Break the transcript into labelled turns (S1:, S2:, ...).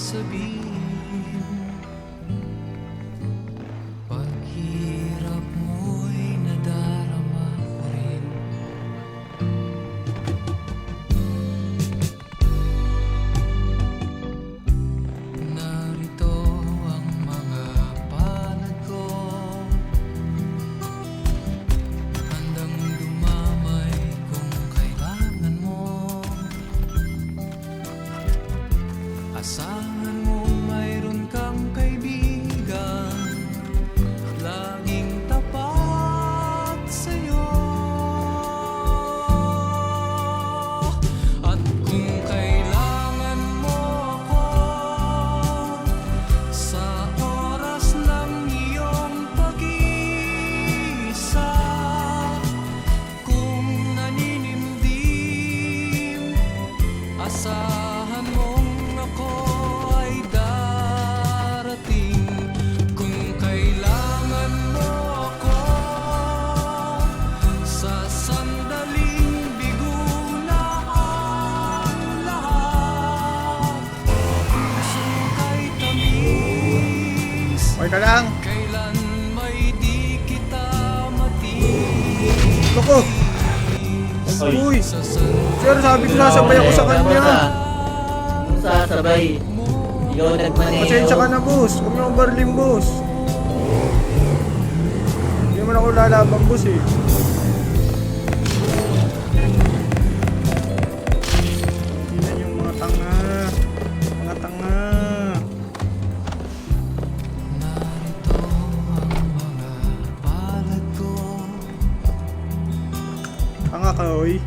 S1: sasabihin. Paghirap mo'y nadarama ko rin. Narito ang mga palad ko, handang dumamay kung kailangan mo. Asahan mo mayroon kang kaibigan, laging tapat sa'yo. At kung kailangan mo ako sa oras ng iyong pag-iisa, kung naninimdim, asahan mong ako ay darating. Kung kailangan mo ako sa sandaling bigo na ang lahat, pusong kay tamis,
S2: Okay ka lang?
S1: kailan may di kita matiis.
S2: Loko! Uy! Sir, sabi ko nasabay ako sa kanya.
S3: Kung sasabay, ikaw nagmaneho.
S2: Pasensya ka na, boss. Huwag mo akong barling, boss. Hindi man ako lalabang, boss eh. Tingnan yung mga tanga. Mga tanga.
S1: Narito ang mga palad ko,
S2: Tanga ka, oy.